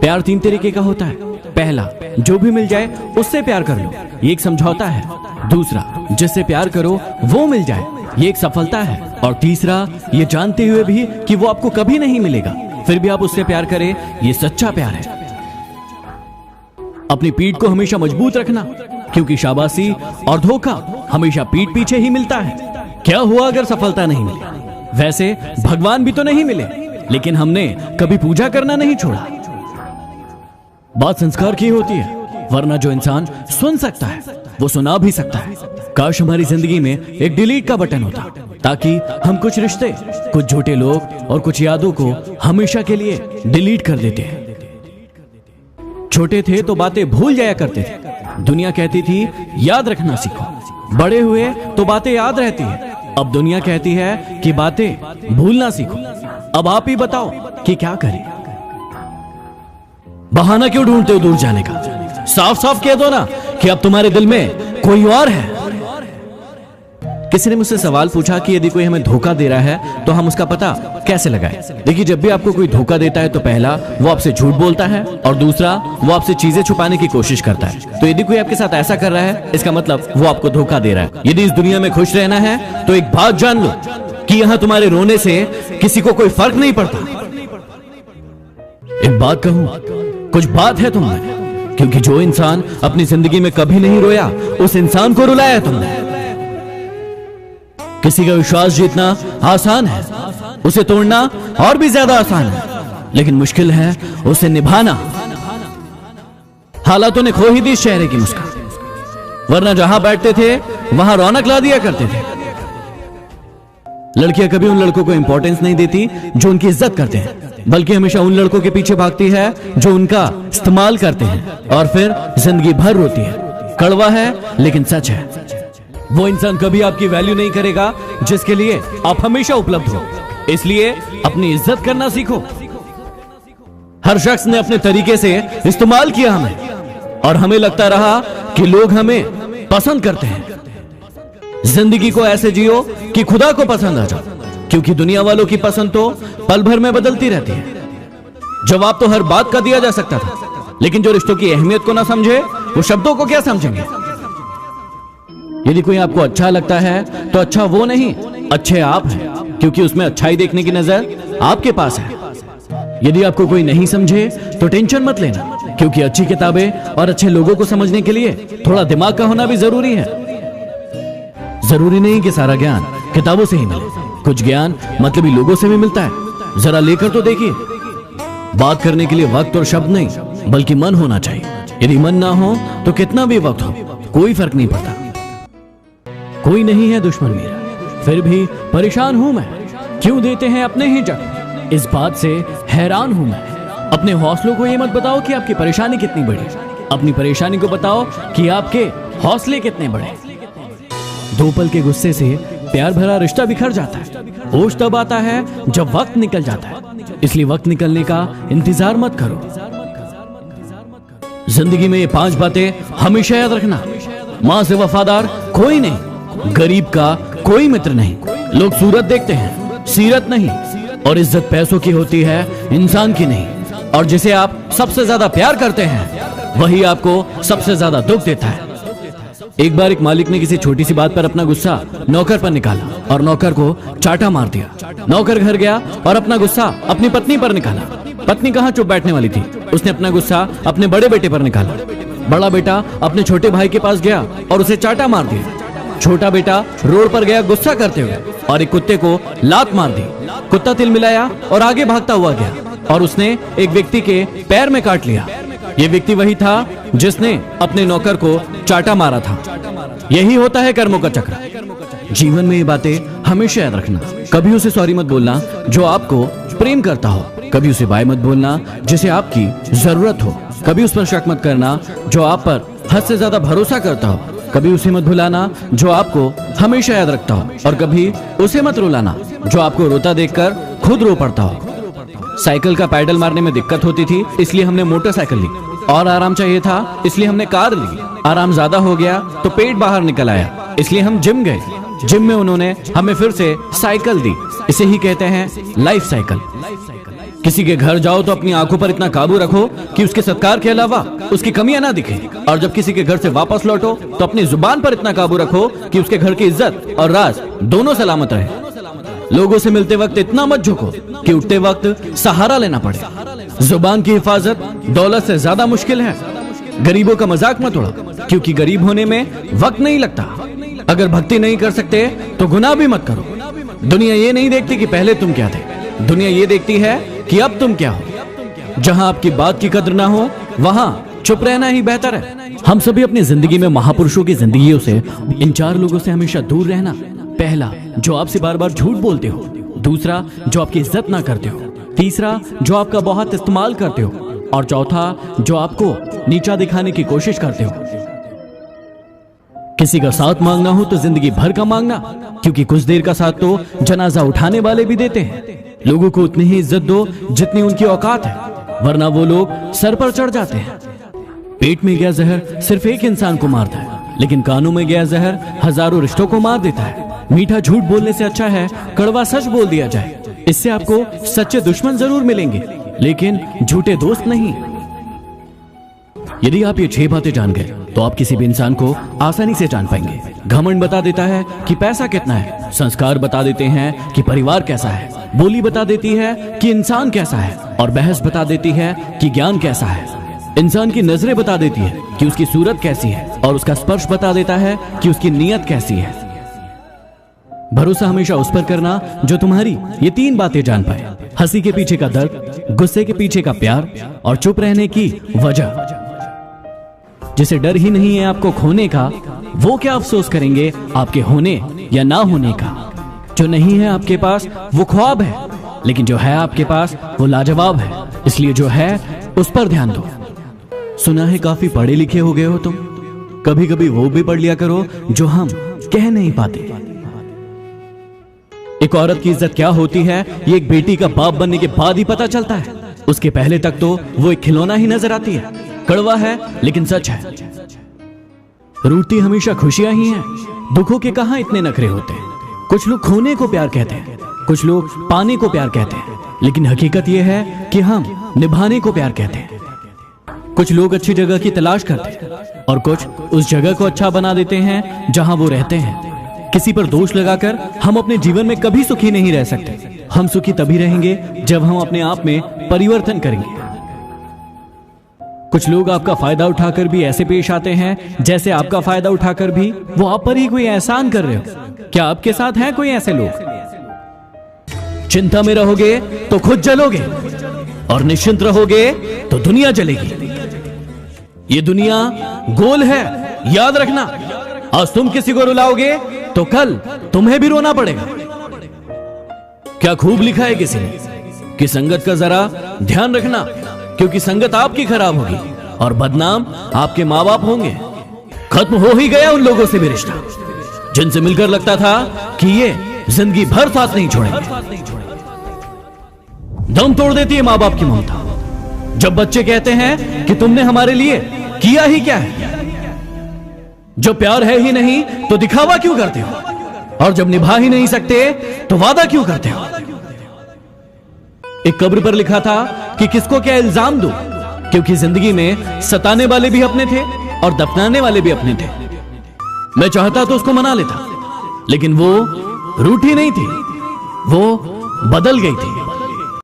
प्यार 3 तरीके का होता है। पहला, जो भी मिल जाए उससे प्यार कर लो, ये एक समझौता है। दूसरा, जिससे प्यार करो वो मिल जाए, ये एक सफलता है। और तीसरा, ये जानते हुए भी कि वो आपको कभी नहीं मिलेगा, फिर भी आप उससे प्यार करें, ये सच्चा प्यार है। अपनी पीठ को हमेशा मजबूत रखना, क्योंकि शाबाशी और धोखा हमेशा पीठ पीछे ही मिलता है। क्या हुआ अगर सफलता नहीं मिली? वैसे भगवान भी तो नहीं मिले, लेकिन हमने कभी पूजा करना नहीं छोड़ा। बात संस्कार की होती है, वरना जो इंसान सुन सकता है वो सुना भी सकता है। काश हमारी जिंदगी में एक डिलीट का बटन होता, ताकि हम कुछ रिश्ते, कुछ झूठे लोग और कुछ यादों को हमेशा के लिए डिलीट कर देते हैं। छोटे थे तो बातें भूल जाया करते थे, दुनिया कहती थी याद रखना सीखो। बड़े हुए तो बातें याद रहती है, अब दुनिया कहती है कि बातें भूलना सीखो। अब आप ही बताओ कि क्या करें? बहाना क्यों ढूंढते हो दूर जाने का? साफ साफ कह दो ना कि अब तुम्हारे दिल में कोई और है। किसी ने मुझसे सवाल पूछा कि यदि कोई हमें धोखा दे रहा है तो हम उसका पता कैसे लगाएं? देखिए, जब भी आपको कोई धोखा देता है तो पहला, वो आपसे झूठ बोलता है, और दूसरा, वो आपसे चीजें छुपाने की कोशिश करता है। तो यदि कोई आपके साथ ऐसा कर रहा है, इसका मतलब वो आपको धोखा दे रहा है। यदि इस दुनिया में खुश रहना है तो एक बात जान लो कि यहाँ तुम्हारे रोने से किसी को कोई फर्क नहीं पड़ता। एक बात कहूं, कुछ बात है तुमने, क्योंकि जो इंसान अपनी जिंदगी में कभी नहीं रोया, उस इंसान को रुलाया तुमने। किसी का विश्वास जीतना आसान है, उसे तोड़ना और भी ज्यादा आसान है, लेकिन मुश्किल है उसे निभाना। हालातों ने खो ही दी इस चेहरे की मुस्कान, वरना जहां बैठते थे वहां रौनक ला दिया करते थे। लड़कियां कभी उन लड़कों को इंपॉर्टेंस नहीं देती जो उनकी इज्जत करते हैं, बल्कि हमेशा उन लड़कों के पीछे भागती है जो उनका इस्तेमाल करते हैं, और फिर जिंदगी भर रोती है। कड़वा है लेकिन सच है। वो इंसान कभी आपकी वैल्यू नहीं करेगा जिसके लिए आप हमेशा उपलब्ध हो। इसलिए अपनी इज्जत करना सीखो। हर शख्स ने अपने तरीके से इस्तेमाल किया हमें, और हमें लगता रहा कि लोग हमें पसंद करते हैं। जिंदगी को ऐसे जियो कि खुदा को पसंद आ जाओ, क्योंकि दुनिया वालों की पसंद तो पल भर में बदलती रहती है। जवाब तो हर बात का दिया जा सकता था, लेकिन जो रिश्तों की अहमियत को ना समझे वो शब्दों को क्या समझेंगे? यदि कोई आपको अच्छा लगता है तो अच्छा वो नहीं, अच्छे आप हैं, क्योंकि उसमें अच्छाई देखने की नजर आपके पास है। यदि आपको कोई नहीं समझे तो टेंशन मत लेना, क्योंकि अच्छी किताबें और अच्छे लोगों को समझने के लिए थोड़ा दिमाग का होना भी जरूरी है। जरूरी नहीं कि सारा ज्ञान किताबों से ही मिले, कुछ ज्ञान मतलबी लोगों से भी मिलता है। जरा लेकर तो देखिए। बात करने के लिए वक्त और शब्द नहीं, बल्कि मन होना चाहिए। यदि मन ना हो तो कितना भी वक्त हो, कोई फर्क नहीं पड़ता। कोई नहीं है दुश्मन मेरा, फिर भी परेशान हूं मैं। क्यों देते हैं अपने ही जख्म, इस बात से हैरान हूं मैं। अपने हौसलों को ये मत बताओ कि आपकी परेशानी कितनी बड़ी, अपनी परेशानी को बताओ कि आपके हौसले कितने बड़े। 2 पल के गुस्से से प्यार भरा रिश्ता बिखर जाता है। होश तब आता है जब वक्त निकल जाता है, इसलिए वक्त निकलने का इंतजार मत करो। जिंदगी में ये 5 बातें हमेशा याद रखना। मां से वफादार कोई नहीं, गरीब का कोई मित्र नहीं। लोग सूरत देखते हैं, सीरत नहीं। और इज्जत पैसों की होती है, इंसान की नहीं। और जिसे आप सबसे ज्यादा प्यार करते हैं वही आपको सबसे ज्यादा दुख देता है। एक बार एक मालिक ने किसी छोटी सी बात पर अपना गुस्सा नौकर पर निकाला और नौकर को चाटा मार दिया। नौकर घर गया और अपना गुस्सा अपनी पत्नी पर निकाला। पत्नी कहाँ चुप बैठने वाली थी, उसने अपना गुस्सा अपने बड़े बेटे पर निकाला। बड़ा बेटा अपने छोटे भाई के पास गया और उसे चाटा मार दिया। छोटा बेटा रोड पर गया गुस्सा करते हुए और एक कुत्ते को लात मार दी। कुत्ता तिल मिलाया और आगे भागता हुआ गया और उसने एक व्यक्ति के पैर में काट लिया। ये व्यक्ति वही था जिसने अपने नौकर को चाटा मारा था। यही होता है कर्मों का चक्र। जीवन में ये बातें हमेशा याद रखना। कभी उसे सॉरी मत बोलना जो आपको प्रेम करता हो, कभी उसे बाय मत बोलना जिसे आपकी जरूरत हो, कभी उस पर शक मत करना जो आप पर हद से ज्यादा भरोसा करता हो, कभी उसे मत भुलाना जो आपको हमेशा याद रखता हो, और कभी उसे मत रुलाना जो आपको रोता देखकर खुद रो पड़ता हो। साइकिल का पैडल मारने में दिक्कत होती थी, इसलिए हमने मोटरसाइकिल ली। और आराम चाहिए था, इसलिए हमने कार ली। आराम ज्यादा हो गया तो पेट बाहर निकल आया, इसलिए हम जिम गए। जिम में उन्होंने हमें फिर से साइकिल दी। इसे ही कहते हैं लाइफ साइकिल। किसी के घर जाओ तो अपनी आंखों पर इतना काबू रखो कि उसके सत्कार के अलावा उसकी कमियां ना दिखे, और जब किसी के घर से वापस लौटो तो अपनी जुबान पर इतना काबू रखो कि उसके घर की इज्जत और राज दोनों सलामत रहे। लोगों से मिलते वक्त इतना मत झुको कि उठते वक्त सहारा लेना पड़े। जुबान की हिफाजत दौलत से ज्यादा मुश्किल है। गरीबों का मजाक मत उड़ाओ, क्योंकि गरीब होने में वक्त नहीं लगता। अगर भक्ति नहीं कर सकते तो गुनाह भी मत करो। दुनिया ये नहीं देखती कि पहले तुम क्या थे, दुनिया ये देखती है कि अब तुम क्या हो। जहां आपकी बात की कद्र ना हो वहां चुप रहना ही बेहतर है। हम सभी अपनी जिंदगी में महापुरुषों की जिंदगियों से इन 4 लोगों से हमेशा दूर रहना। पहला, जो आपसे बार बार झूठ बोलते हो। दूसरा, जो आपकी इज्जत ना करते हो। तीसरा, जो आपका बहुत इस्तेमाल करते हो। और चौथा, जो आपको नीचा दिखाने की कोशिश करते हो। किसी का साथ मांगना हो तो जिंदगी भर का मांगना, क्योंकि कुछ देर का साथ तो जनाजा उठाने वाले भी देते हैं। लोगों को उतनी ही इज्जत दो जितनी उनकी औकात है, वरना वो लोग सर पर चढ़ जाते हैं। पेट में गया जहर सिर्फ एक इंसान को मारता है, लेकिन कानों में गया जहर हजारों रिश्तों को मार देता है। मीठा झूठ बोलने से अच्छा है कड़वा सच बोल दिया जाए। इससे आपको सच्चे दुश्मन जरूर मिलेंगे, लेकिन झूठे दोस्त नहीं। यदि आप ये 6 बातें जान गए तो आप किसी भी इंसान को आसानी से जान पाएंगे। घमंड बता देता है कि पैसा कितना है, संस्कार बता देते हैं कि परिवार कैसा है, बोली बता देती है कि इंसान कैसा है, और बहस बता देती है कि ज्ञान कैसा है। इंसान की नजरें बता देती है कि उसकी सूरत कैसी है, और उसका स्पर्श बता देता है कि उसकी नीयत कैसी है। भरोसा हमेशा उस पर करना जो तुम्हारी ये 3 बातें जान पाए। हंसी के पीछे का दर्द, गुस्से के पीछे का प्यार, और चुप रहने की वजह। जिसे डर ही नहीं है आपको खोने का, वो क्या अफसोस करेंगे आपके होने या ना होने का। जो नहीं है आपके पास वो ख्वाब है, लेकिन जो है आपके पास वो लाजवाब है। इसलिए जो है उस पर ध्यान दो। सुना है काफी पढ़े लिखे हो गए हो तुम, कभी कभी वो भी पढ़ लिया करो जो हम कह नहीं पाते। एक औरत की इज्जत क्या होती है ये एक बेटी का बाप बनने के बाद ही पता चलता है। उसके पहले तक तो वो एक खिलौना ही नजर आती है। कड़वा है लेकिन सच है। रूठती हमेशा खुशियां ही हैं। दुखों के कहां इतने नखरे होते हैं। कुछ लोग खोने को प्यार कहते हैं, कुछ लोग पाने को प्यार कहते हैं, लेकिन हकीकत यह है कि हम निभाने को प्यार कहते हैं। कुछ लोग अच्छी जगह की तलाश करते हैं और कुछ उस जगह को अच्छा बना देते हैं जहां वो रहते हैं। किसी पर दोष लगाकर हम अपने जीवन में कभी सुखी नहीं रह सकते। हम सुखी तभी रहेंगे जब हम अपने आप में परिवर्तन करेंगे। कुछ लोग आपका फायदा उठाकर भी ऐसे पेश आते हैं जैसे आपका फायदा उठाकर भी वो आप पर ही कोई एहसान कर रहे हो। क्या आपके साथ हैं कोई ऐसे लोग? चिंता में रहोगे तो खुद जलोगे, और निश्चिंत रहोगे तो दुनिया जलेगी। ये दुनिया गोल है, याद रखना। आज तुम किसी को रुलाओगे तो कल तुम्हें भी रोना पड़ेगा। क्या खूब लिखा है किसी ने कि संगत का जरा ध्यान रखना, क्योंकि संगत आपकी खराब होगी और बदनाम आपके माँ बाप होंगे। खत्म हो ही गया उन लोगों से भी रिश्ता जिनसे मिलकर लगता था कि ये जिंदगी भर साथ नहीं छोड़ेंगे। दम तोड़ देती है माँ बाप की ममता जब बच्चे कहते हैं कि तुमने हमारे लिए किया ही क्या है। जब प्यार है ही नहीं तो दिखावा क्यों करते हो, और जब निभा ही नहीं सकते तो वादा क्यों करते हो। एक कब्र पर लिखा था कि किसको क्या इल्जाम दूं, क्योंकि जिंदगी में सताने वाले भी अपने थे और दफनाने वाले भी अपने थे। मैं चाहता तो उसको मना लेता, लेकिन वो रूठी नहीं थी, वो बदल गई थी।